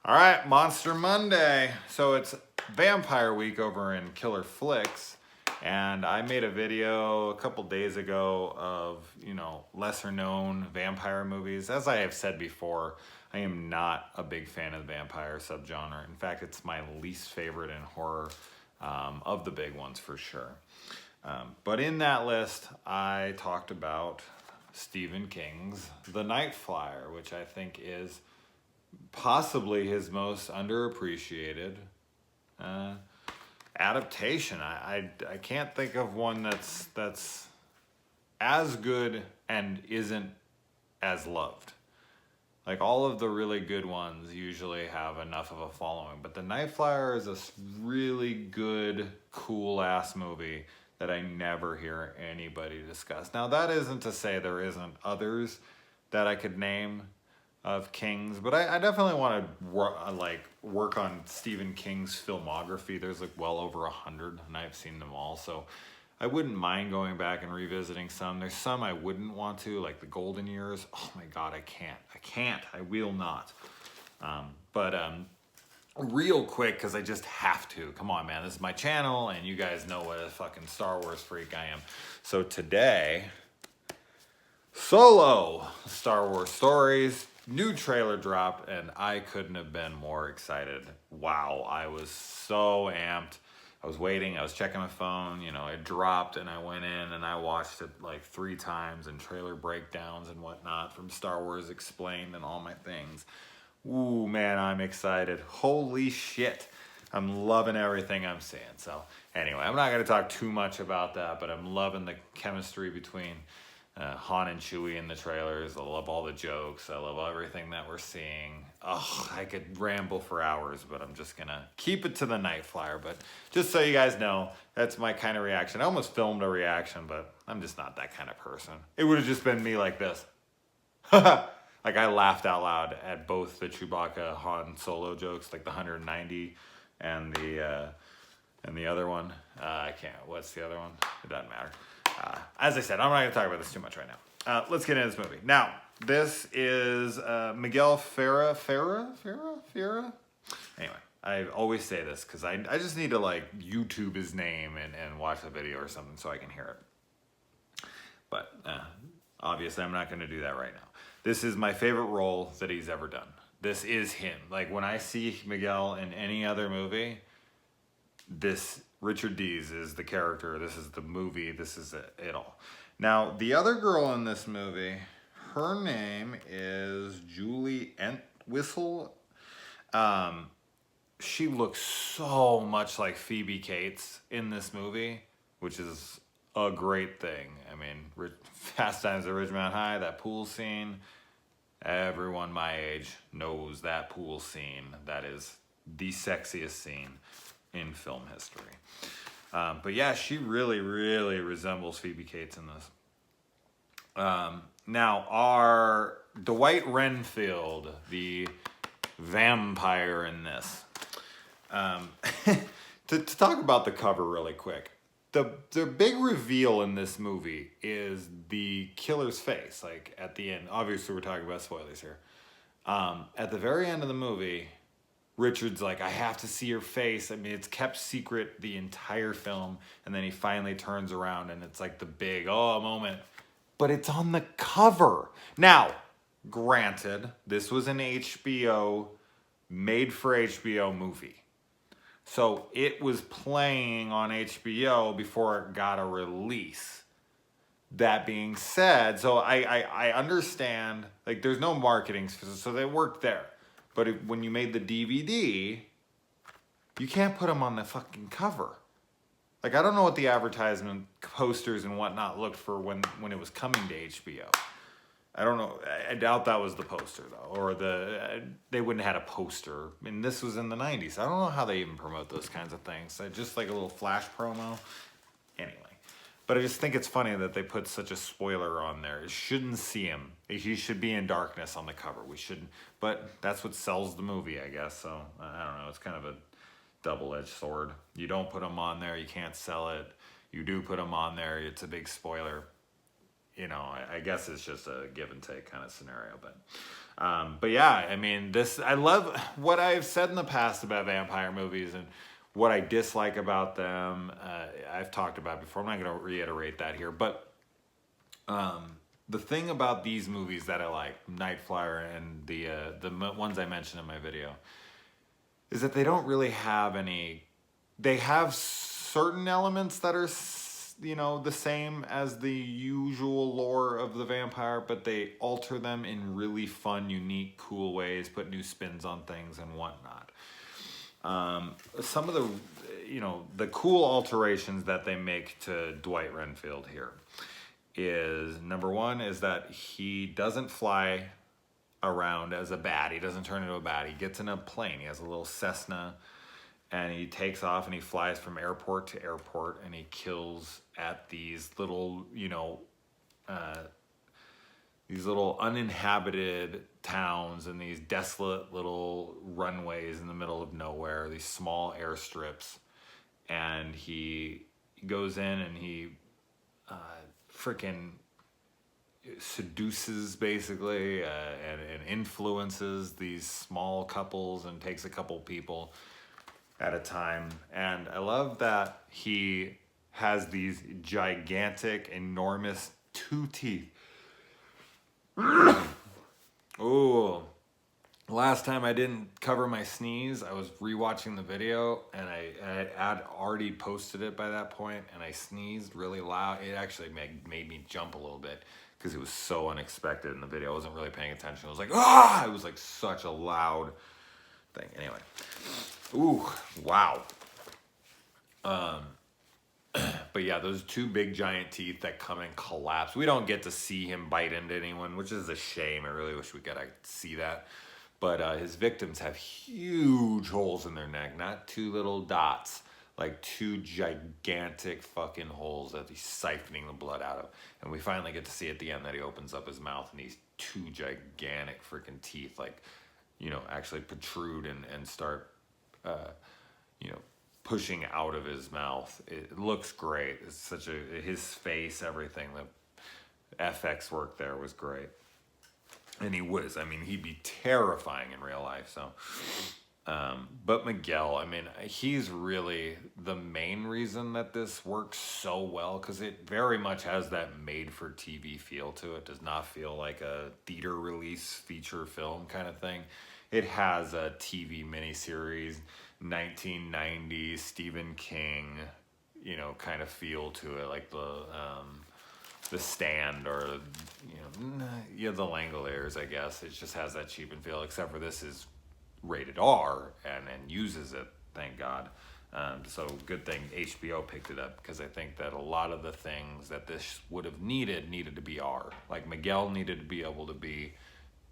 All right, Monster Monday. So it's Vampire Week over in Killer Flicks, and I made a video a couple days ago of, lesser known vampire movies. As I have said before, I am not a big fan of the vampire subgenre. In fact, it's my least favorite in horror, of the big ones for sure. But in that list, I talked about Stephen King's The Night Flyer, which I think is possibly his most underappreciated adaptation. I can't think of one that's as good and isn't as loved. Like, all of the really good ones usually have enough of a following, but The Night Flyer is a really good, cool ass movie that I never hear anybody discuss. Now, that isn't to say there isn't others that I could name of King's, but I definitely want to work on Stephen King's filmography. There's well over 100, and I've seen them all, so I wouldn't mind going back and revisiting some. There's some I wouldn't want to, like the Golden Years. Oh my God, I can't. I will not. But real quick, because I just have to. Come on, man. This is my channel, and you guys know what a fucking Star Wars freak I am. So today, Solo, Star Wars Stories, new trailer dropped, and I couldn't have been more excited. Wow, I was so amped. I was waiting, I was checking my phone, it dropped, and I went in and I watched it like 3 times, and trailer breakdowns and whatnot from Star Wars Explained and all my things. Ooh, man, I'm excited. Holy shit. I'm loving everything I'm seeing. So anyway, I'm not going to talk too much about that, but I'm loving the chemistry between Han and Chewie in the trailers. I love all the jokes. I love everything that we're seeing. Oh, I could ramble for hours, but I'm just gonna keep it to The Night Flyer. But just so you guys know, that's my kind of reaction. I almost filmed a reaction, but I'm just not that kind of person. It would have just been me like this. Like, I laughed out loud at both the Chewbacca Han Solo jokes, like the 190 and the other one. I can't. What's the other one? It doesn't matter. As I said, I'm not going to talk about this too much right now. Let's get into this movie. Now, this is Miguel Ferra. Anyway, I always say this because I just need to YouTube his name and watch the video or something so I can hear it. But obviously, I'm not going to do that right now. This is my favorite role that he's ever done. This is him. Like, when I see Miguel in any other movie, Richard Dees is the character, this is the movie, this is it all. Now, the other girl in this movie, her name is Julie Entwistle. She looks so much like Phoebe Cates in this movie, which is a great thing. I mean, Fast Times at Ridgemont High, that pool scene, everyone my age knows that pool scene. That is the sexiest scene in film history. But yeah, she really, really resembles Phoebe Cates in this. Now, our Dwight Renfield, the vampire in this. To talk about the cover really quick. The big reveal in this movie is the killer's face. Like, at the end, obviously we're talking about spoilers here. At the very end of the movie, Richard's like, I have to see your face. I mean, it's kept secret the entire film, and then he finally turns around, and it's like the big, moment. But it's on the cover. Now, granted, this was an HBO, made for HBO movie. So it was playing on HBO before it got a release. That being said, so I understand, like, there's no marketing, so they worked there. But when you made the DVD, you can't put them on the fucking cover. Like, I don't know what the advertisement posters and whatnot looked for when it was coming to HBO. I don't know. I doubt that was the poster, though. Or they wouldn't have had a poster. I mean, this was in the 90s. I don't know how they even promote those kinds of things. Just like a little flash promo. Anyway. But I just think it's funny that they put such a spoiler on there. You shouldn't see him. He should be in darkness on the cover. We shouldn't. But that's what sells the movie, I guess. So, I don't know. It's kind of a double-edged sword. You don't put him on there, you can't sell it. You do put him on there, it's a big spoiler. you know, I guess it's just a give and take kind of scenario. But yeah, I mean, I love what I've said in the past about vampire movies and what I dislike about them. I've talked about before. I'm not going to reiterate that here, but the thing about these movies that I like, Night Flyer and the ones I mentioned in my video, is that they don't really have any. They have certain elements that are, you know, the same as the usual lore of the vampire, but they alter them in really fun, unique, cool ways, put new spins on things and whatnot. Some of the, you know, the cool alterations that they make to Dwight Renfield here is, number one, is that he doesn't fly around as a bat. He doesn't turn into a bat. He gets in a plane. He has a little Cessna, and he takes off and he flies from airport to airport, and he kills at these little, you know, these little uninhabited towns and these desolate little runways in the middle of nowhere, these small airstrips. And he goes in and he freaking seduces, basically, and influences these small couples and takes a couple people at a time. And I love that he has these gigantic, enormous 2 teeth. Oh, last time I didn't cover my sneeze, I was rewatching the video, and I had already posted it by that point, and I sneezed really loud. It actually made me jump a little bit because it was so unexpected in the video. I wasn't really paying attention. It was like, ah! It was like such a loud thing. Anyway. Ooh, wow. But yeah, those 2 big giant teeth that come and collapse. We don't get to see him bite into anyone, which is a shame. I really wish we got to see that. But his victims have huge holes in their neck, not 2 little dots, like 2 gigantic fucking holes that he's siphoning the blood out of. And we finally get to see at the end that he opens up his mouth and these 2 gigantic freaking teeth, like, you know, actually protrude and start, you know, pushing out of his mouth. It looks great. It's such his face, everything. The FX work there was great. And he was. I mean, he'd be terrifying in real life. So, but Miguel, I mean, he's really the main reason that this works so well, because it very much has that made-for-TV feel to it. Does not feel like a theater release feature film kind of thing. It has a TV miniseries, 1990s Stephen King, you know, kind of feel to it, like the Stand, or, you know, the Langoliers, I guess. It just has that cheap and feel, except for this is rated R and uses it, thank God. So good thing HBO picked it up, because I think that a lot of the things that this would have needed to be R. Like Miguel needed to be able to be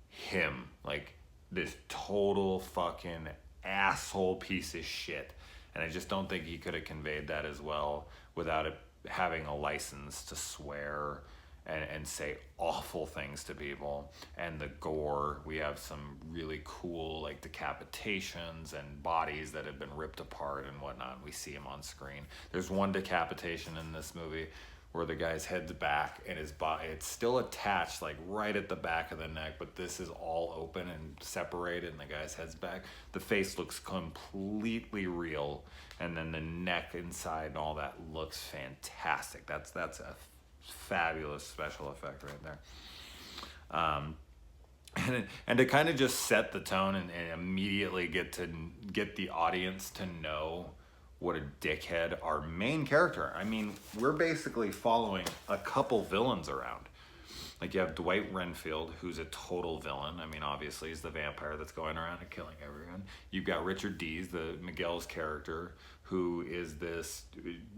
him, like this total fucking asshole piece of shit. And I just don't think he could have conveyed that as well without it having a license to swear and say awful things to people. And the gore, we have some really cool, like, decapitations and bodies that have been ripped apart and whatnot. We see them on screen. There's one decapitation in this movie where the guy's head's back and his body, it's still attached, like right at the back of the neck, but this is all open and separated, and the guy's head's back. The face looks completely real, and then the neck inside and all that looks fantastic. That's a fabulous special effect right there. And to kind of just set the tone and immediately get the audience to know what a dickhead our main character. I mean, we're basically following a couple villains around. Like, you have Dwight Renfield, who's a total villain. I mean, obviously, he's the vampire that's going around and killing everyone. You've got Richard Dees, the Miguel's character, who is this,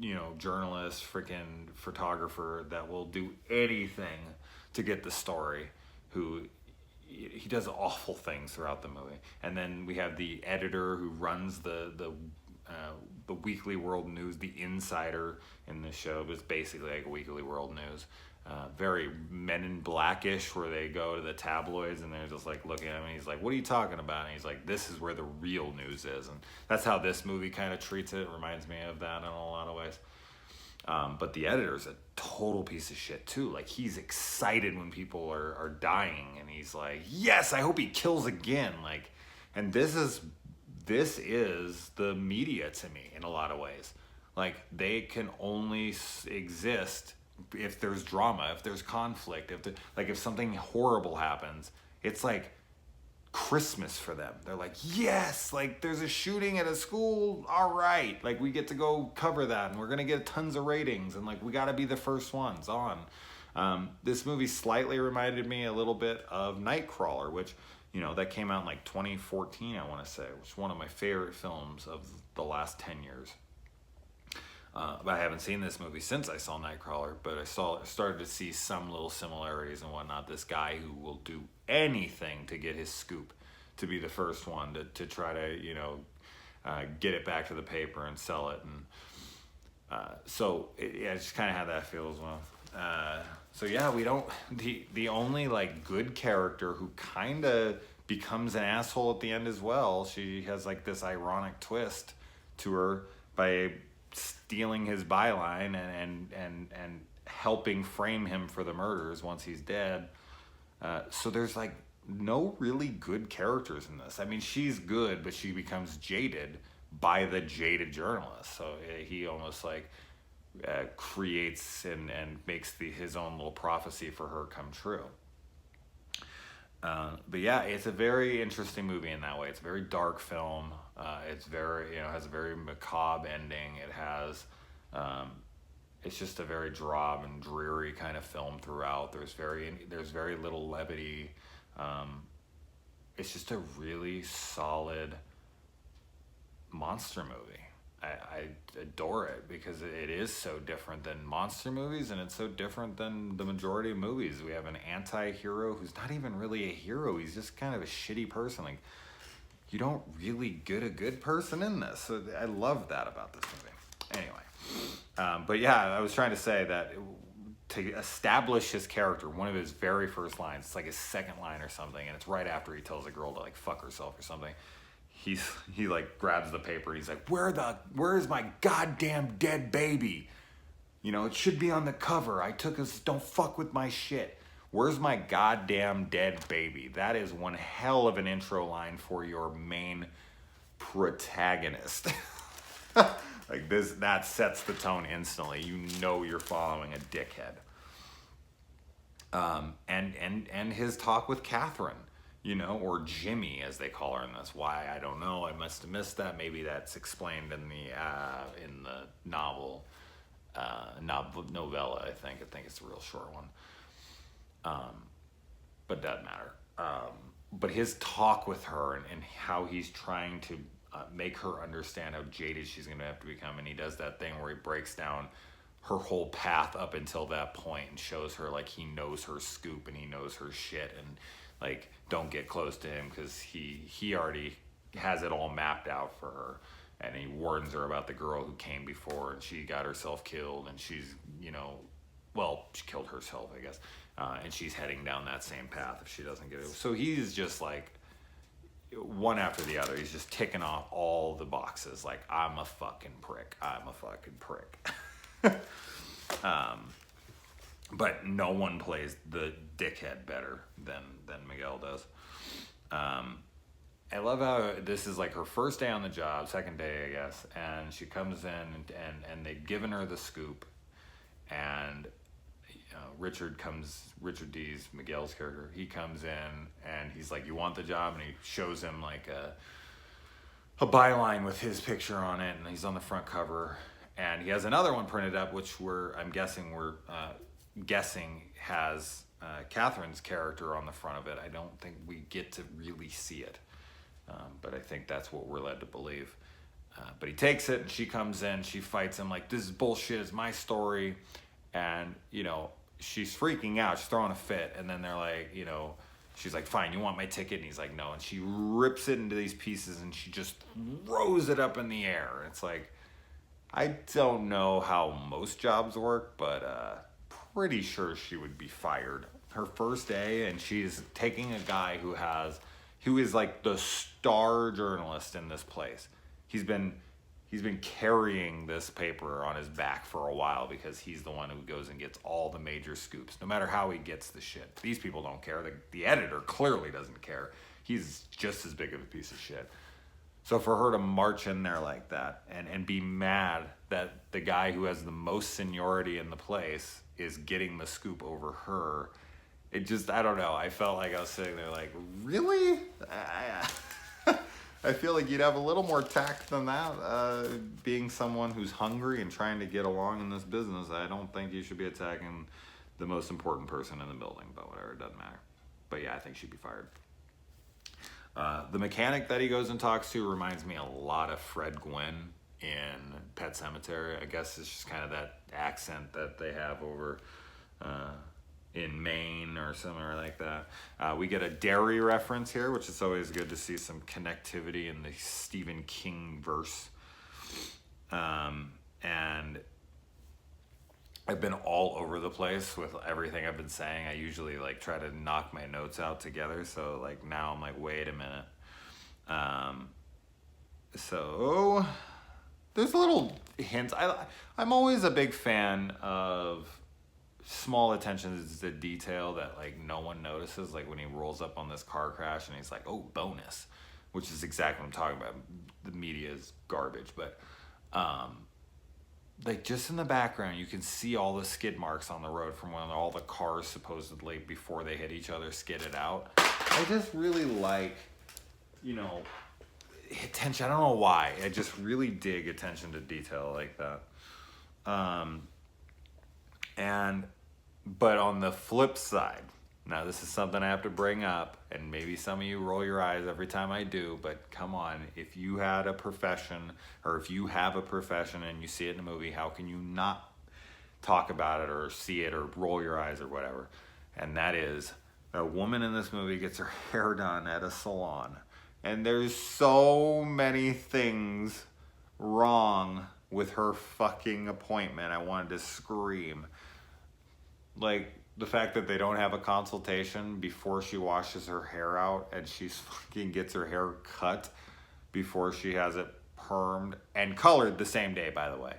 you know, journalist, freaking photographer that will do anything to get the story, who he does awful things throughout the movie. And then we have the editor who runs the Weekly World News, the insider in this show, but it's basically like a Weekly World News. Very Men in Blackish, where they go to the tabloids and they're just like looking at him and he's like, what are you talking about? And he's like, this is where the real news is. And that's how this movie kind of treats it. It reminds me of that in a lot of ways. But the editor's a total piece of shit too. Like, he's excited when people are dying, and he's like, yes, I hope he kills again. Like, and this is the media to me in a lot of ways. Like, they can only exist if there's drama, if there's conflict, if something horrible happens. It's like Christmas for them. They're like, yes, like, there's a shooting at a school, all right, like, we get to go cover that, and we're gonna get tons of ratings, and like, we gotta be the first ones on. This movie slightly reminded me a little bit of Nightcrawler, which, that came out in like 2014, I want to say, which is one of my favorite films of the last 10 years. But I haven't seen this movie since I saw Nightcrawler, but I started to see some little similarities and whatnot. This guy who will do anything to get his scoop, to be the first one to try to, get it back to the paper and sell it. And I just kind of had that feel as well. We don't, the only like good character who kind of becomes an asshole at the end as well. She has like this ironic twist to her by stealing his byline and helping frame him for the murders once he's dead. So there's like no really good characters in this. I mean, she's good, but she becomes jaded by the jaded journalist. So he almost like creates and makes his own little prophecy for her come true. But yeah, it's a very interesting movie in that way. It's a very dark film. It's very, has a very macabre ending. It has, it's just a very drab and dreary kind of film throughout. There's very little levity. It's just a really solid monster movie. I adore it because it is so different than monster movies, and it's so different than the majority of movies. We have an anti-hero who's not even really a hero. He's just kind of a shitty person. Like, you don't really get a good person in this. So I love that about this movie. Anyway, but yeah, I was trying to say that to establish his character, one of his very first lines, it's like his second line or something, and it's right after he tells a girl to like fuck herself or something. He like grabs the paper and he's like, where is my goddamn dead baby? It should be on the cover. I took us, don't fuck with my shit. Where's my goddamn dead baby? That is one hell of an intro line for your main protagonist. Like this, that sets the tone instantly. You're following a dickhead. And his talk with Catherine. Or Jimmy, as they call her in this. Why, I don't know. I must have missed that. Maybe that's explained in the novel, novella. I think it's a real short one. But it doesn't matter. But his talk with her and how he's trying to make her understand how jaded she's going to have to become, and he does that thing where he breaks down her whole path up until that point and shows her like he knows her scoop and he knows her shit, and like, don't get close to him because he already has it all mapped out for her, and he warns her about the girl who came before and she got herself killed, and she's she killed herself, I guess, and she's heading down that same path if she doesn't get it. So he's just like one after the other. He's just ticking off all the boxes. Like, I'm a fucking prick. But no one plays the dickhead better than Miguel does. I love how this is like her first day on the job, second day, I guess, and she comes in and they've given her the scoop, and Richard D's, Miguel's character, he comes in and he's like, you want the job? And he shows him like a byline with his picture on it, and he's on the front cover, and he has another one printed up, which I'm guessing has Catherine's character on the front of it. I don't think we get to really see it, but I think that's what we're led to believe. But he takes it, and she comes in, she fights him like, this is bullshit, it's my story, and she's freaking out, she's throwing a fit, and then they're like, she's like, fine, you want my ticket? And he's like, no, and she rips it into these pieces and she just throws it up in the air. And it's like, I don't know how most jobs work, but pretty sure she would be fired her first day, and she's taking a guy who is like the star journalist in this place. he's been carrying this paper on his back for a while because he's the one who goes and gets all the major scoops, no matter how he gets the shit. These people don't care. The editor clearly doesn't care. He's just as big of a piece of shit. So for her to march in there like that and be mad that the guy who has the most seniority in the place is getting the scoop over her, it just, I don't know. I felt like I was sitting there like, really? I feel like you'd have a little more tact than that. Being someone who's hungry and trying to get along in this business, I don't think you should be attacking the most important person in the building, but whatever, it doesn't matter. But yeah, I think she'd be fired. The mechanic that he goes and talks to reminds me a lot of Fred Gwynn in Pet Sematary. I guess it's just kind of that accent that they have over in Maine or somewhere like that. We get a dairy reference here, which is always good to see some connectivity in the Stephen King verse. And I've been all over the place with everything I've been saying. I usually like try to knock my notes out together. So like now I'm like, wait a minute. So there's little hints. I'm always a big fan of small attentions to detail that like no one notices. Like when he rolls up on this car crash and he's like, oh, bonus, which is exactly what I'm talking about. The media is garbage, but like just in the background, you can see all the skid marks on the road from when all the cars supposedly before they hit each other skidded out. I just really like, attention. I don't know why. I just really dig attention to detail like that. But on the flip side, now this is something I have to bring up, and maybe some of you roll your eyes every time I do, but come on, if you had a profession, or if you have a profession and you see it in a movie, how can you not talk about it or see it or roll your eyes or whatever? And that is, a woman in this movie gets her hair done at a salon, and there's so many things wrong with her fucking appointment. I wanted to scream. Like, the fact that they don't have a consultation before she washes her hair out and she fucking gets her hair cut before she has it permed and colored the same day, by the way.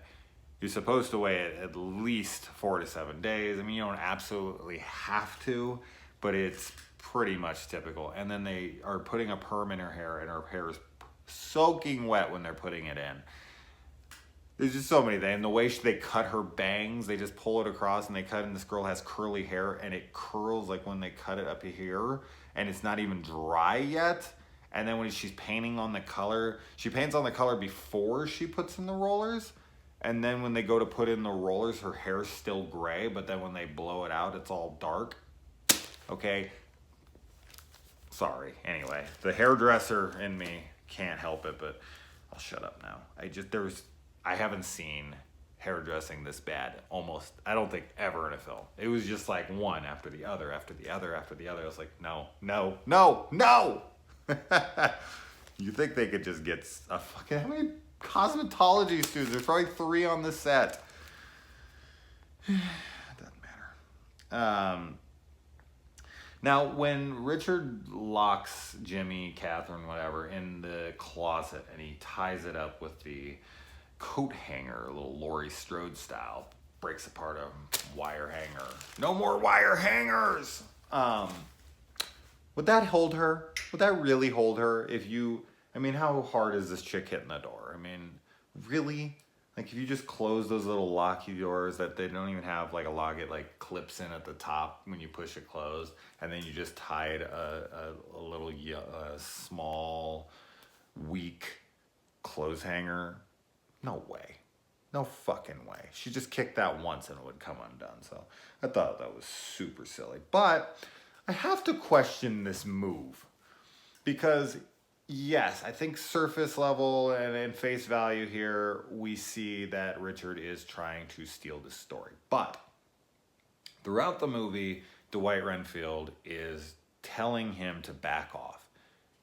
You're supposed to wait at least 4 to 7 days. I mean, you don't absolutely have to, but it's pretty much typical. And then they are putting a perm in her hair, and her hair is soaking wet when they're putting it in. There's just so many things. And the way they cut her bangs, they just pull it across and they cut it, and this girl has curly hair and it curls like when they cut it up here, and it's not even dry yet. And then when she's painting on the color, she paints on the color before she puts in the rollers. And then when they go to put in the rollers, her hair's still gray, but then when they blow it out, it's all dark. Okay. Sorry. Anyway, the hairdresser in me can't help it, but I'll shut up now. I haven't seen hairdressing this bad almost, I don't think, ever in a film. It was just like one after the other, after the other, after the other. I was like, no. You think they could just get a fucking, how many cosmetology students? There's probably 3 on the set. Doesn't matter. Now, when Richard locks Jimmy, Catherine, whatever, in the closet and he ties it up with the coat hanger, a little Laurie Strode style, breaks apart a wire hanger. No more wire hangers! Would that hold her? Would that really hold her how hard is this chick hitting the door? I mean, really? Like, if you just close those little locky doors that they don't even have like a lock, it like clips in at the top when you push it closed, and then you just tied a little small, weak clothes hanger. No way. No fucking way. She just kicked that once and it would come undone. So I thought that was super silly. But I have to question this move. Because, yes, I think surface level and in face value here, we see that Richard is trying to steal the story. But throughout the movie, Dwight Renfield is telling him to back off.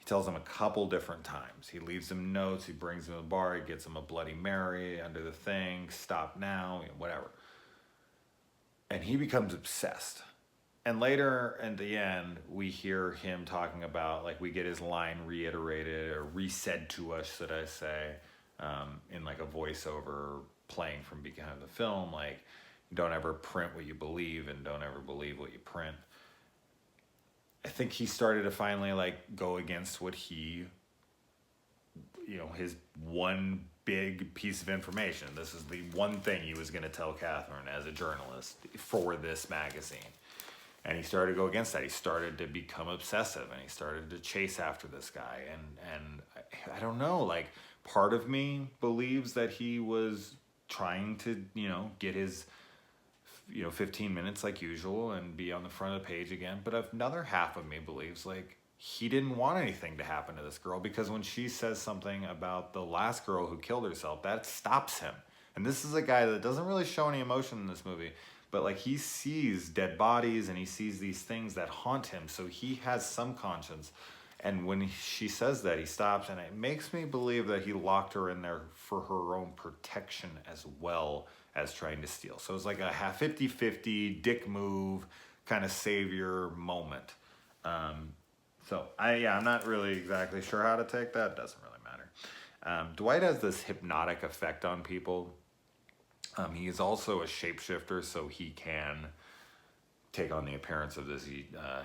Tells him a couple different times. He leaves him notes, he brings him to the bar, he gets him a Bloody Mary under the thing, stop now, whatever. And he becomes obsessed. And later at the end, we hear him talking about, like, we get his line reiterated or resaid to us, should I say, in like a voiceover playing from behind the film, like, don't ever print what you believe and don't ever believe what you print. I think he started to finally like go against what he, his one big piece of information. This is the one thing he was going to tell Catherine as a journalist for this magazine. And he started to go against that. He started to become obsessive and he started to chase after this guy. And I don't know, like, part of me believes that he was trying to, get his, 15 minutes like usual and be on the front of the page again. But another half of me believes, like, he didn't want anything to happen to this girl, because when she says something about the last girl who killed herself, that stops him. And this is a guy that doesn't really show any emotion in this movie, but like, he sees dead bodies and he sees these things that haunt him, so he has some conscience. And when she says that, he stops, and it makes me believe that he locked her in there for her own protection as well as trying to steal. So it's like a 50-50 dick move kind of savior moment. I'm not really exactly sure how to take that. Doesn't really matter. Dwight has this hypnotic effect on people. He is also a shapeshifter, so he can take on the appearance of this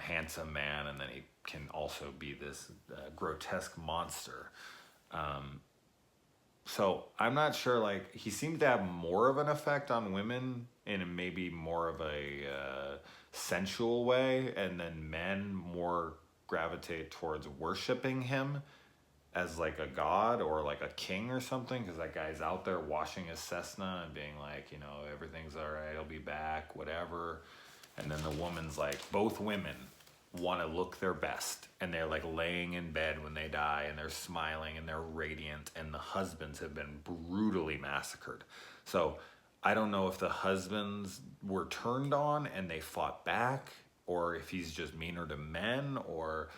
handsome man, and then he can also be this grotesque monster. So I'm not sure, like, he seems to have more of an effect on women in maybe more of a sensual way, and then men more gravitate towards worshiping him as like a god or like a king or something, because that guy's out there washing his Cessna and being like, everything's all right, I'll be back, whatever. And then the woman's like, both women want to look their best, and they're like laying in bed when they die, and they're smiling and they're radiant, and the husbands have been brutally massacred. So I don't know if the husbands were turned on and they fought back, or if he's just meaner to men, or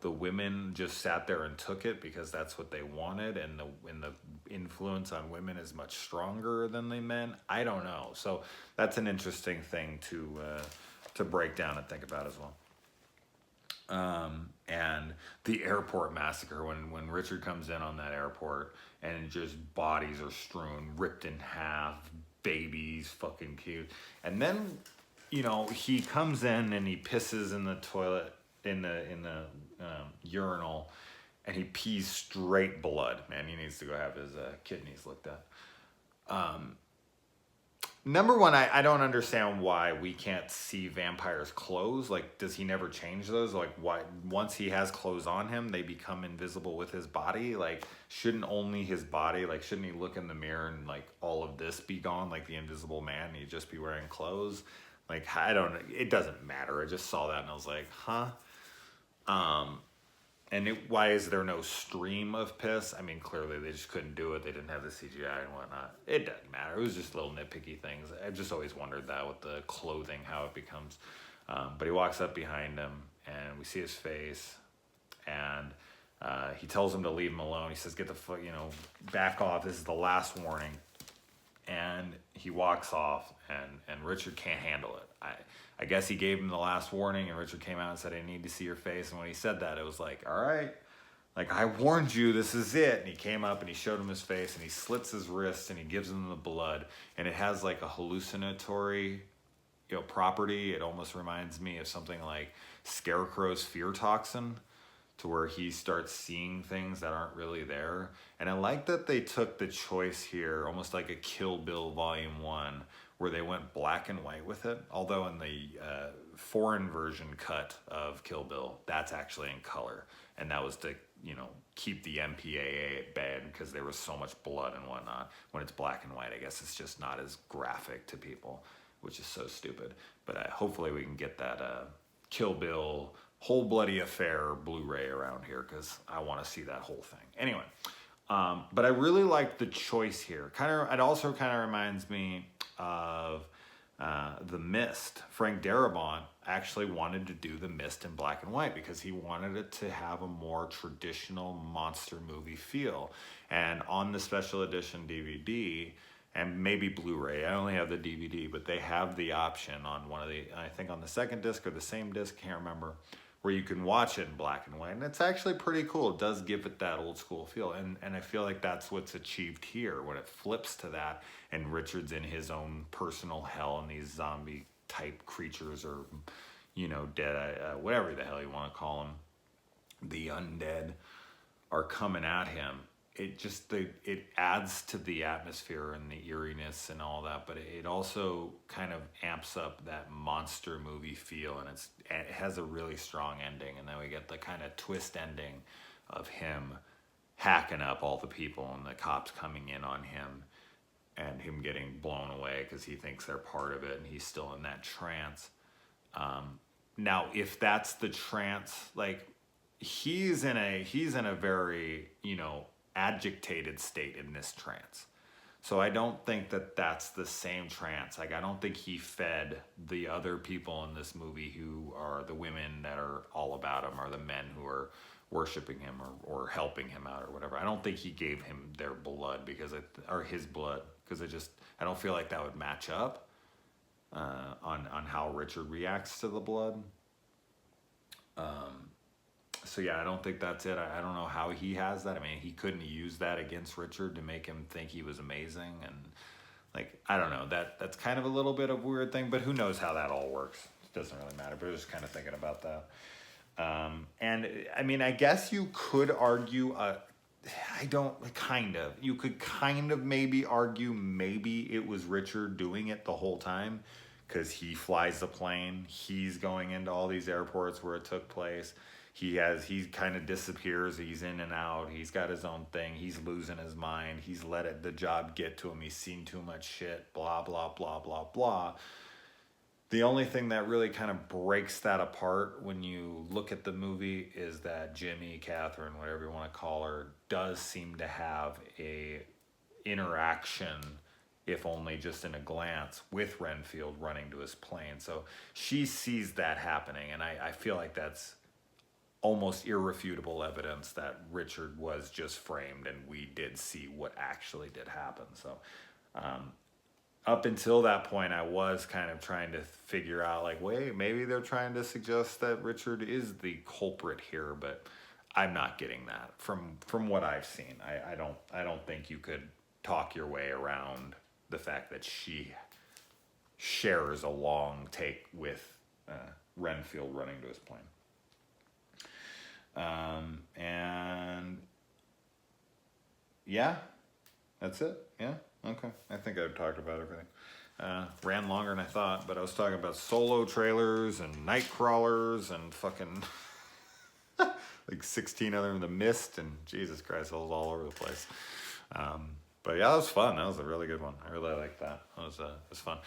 the women just sat there and took it because that's what they wanted, and the influence on women is much stronger than the men. I don't know. So that's an interesting thing to break down and think about as well. And the airport massacre, when Richard comes in on that airport and just bodies are strewn, ripped in half, babies, fucking cute. And then, he comes in and he pisses in the toilet, in the urinal, and he pees straight blood. Man, he needs to go have his kidneys looked at. Number one, I don't understand why we can't see vampires' clothes. Like, does he never change those? Like, why, once he has clothes on him, they become invisible with his body? Like, shouldn't only his body, like, shouldn't he look in the mirror and, like, all of this be gone, like the Invisible Man, and he'd just be wearing clothes? Like, I don't know. It doesn't matter. I just saw that and I was like, huh? Why is there no stream of piss? I mean, clearly they just couldn't do it. They didn't have the CGI and whatnot. It doesn't matter. It was just little nitpicky things. I've just always wondered that with the clothing, how it becomes. But he walks up behind him, and we see his face, and he tells him to leave him alone. He says, get the fuck, back off. This is the last warning. And he walks off, and Richard can't handle it. I guess he gave him the last warning, and Richard came out and said, I need to see your face. And when he said that, it was like, all right, like, I warned you, this is it. And he came up and he showed him his face, and he slits his wrist and he gives him the blood, and it has like a hallucinatory property. It almost reminds me of something like Scarecrow's fear toxin, to where he starts seeing things that aren't really there. And I like that they took the choice here, almost like a Kill Bill Volume 1, where they went black and white with it. Although in the foreign version cut of Kill Bill, that's actually in color. And that was to, keep the MPAA at bay, because there was so much blood and whatnot. When it's black and white, I guess it's just not as graphic to people, which is so stupid. But hopefully we can get that Kill Bill Whole Bloody Affair Blu-ray around here, because I want to see that whole thing. Anyway, but I really like the choice here. It also kind of reminds me of The Mist. Frank Darabont actually wanted to do The Mist in black and white because he wanted it to have a more traditional monster movie feel. And on the special edition DVD, and maybe Blu-ray, I only have the DVD, but they have the option on one of the, I think on the second disc or the same disc, can't remember, where you can watch it in black and white. And it's actually pretty cool. It does give it that old school feel. And I feel like that's what's achieved here when it flips to that and Richard's in his own personal hell and these zombie type creatures or, you know, dead, whatever the hell you want to call them, the undead are coming at him. It adds to the atmosphere and the eeriness and all that, but it also kind of amps up that monster movie feel, and it has a really strong ending. And then we get the kind of twist ending of him hacking up all the people and the cops coming in on him and him getting blown away because he thinks they're part of it and he's still in that trance. Now, if that's the trance, like he's in a very, you know, agitated state in this trance. So I don't think that that's the same trance. Like I don't think he fed the other people in this movie who are the women that are all about him or the men who are worshiping him or helping him out or whatever. I don't think he gave him their blood or his blood because I don't feel like that would match up on how Richard reacts to the blood. So yeah, I don't think that's it. I don't know how he has that. I mean, he couldn't use that against Richard to make him think he was amazing. And like, I don't know, that's kind of a little bit of a weird thing, but who knows how that all works. It doesn't really matter, but I was just kind of thinking about that. And I mean, I guess you could argue, you could kind of maybe argue maybe it was Richard doing it the whole time because he flies the plane. He's going into all these airports where it took place. He kind of disappears. He's in and out. He's got his own thing. He's losing his mind. He's let the job get to him. He's seen too much shit, blah, blah, blah, blah, blah. The only thing that really kind of breaks that apart when you look at the movie is that Jimmy, Catherine, whatever you want to call her, does seem to have a interaction, if only just in a glance, with Renfield running to his plane. So she sees that happening, and I feel like that's almost irrefutable evidence that Richard was just framed and we did see what actually did happen. So up until that point, I was kind of trying to figure out, like, wait, maybe they're trying to suggest that Richard is the culprit here, but I'm not getting that from what I've seen. I don't think you could talk your way around the fact that she shares a long take with Renfield running to his plane. And yeah, that's it. Yeah. Okay. I think I've talked about everything. Ran longer than I thought, but I was talking about solo trailers and night crawlers and fucking like 16 other than The Mist, and Jesus Christ, I was all over the place. But yeah, that was fun. That was a really good one. I really liked that. It was fun.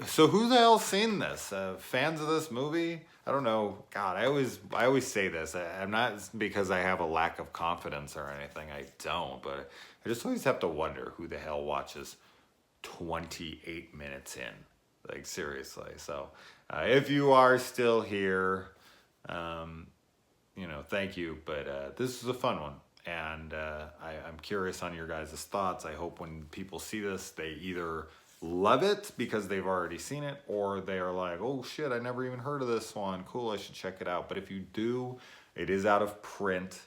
So who the hell's seen this? Fans of this movie? I don't know. God, I always say this. I'm not because I have a lack of confidence or anything. I don't. But I just always have to wonder who the hell watches 28 minutes in. Like, seriously. So if you are still here, thank you. But this is a fun one. And I'm curious on your guys' thoughts. I hope when people see this, they either love it because they've already seen it, or they are like, oh shit, I never even heard of this one. Cool, I should check it out. But if you do, it is out of print.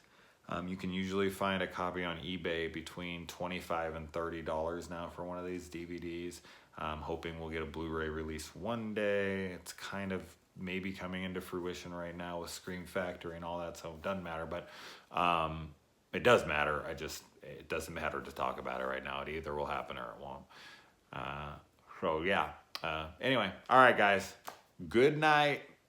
You can usually find a copy on eBay between $25 and $30 now for one of these DVDs. I'm hoping we'll get a Blu-ray release one day. It's kind of maybe coming into fruition right now with Scream Factory and all that, so it doesn't matter. But it does matter. It doesn't matter to talk about it right now. It either will happen or it won't. So yeah. Anyway, all right, guys. Good night.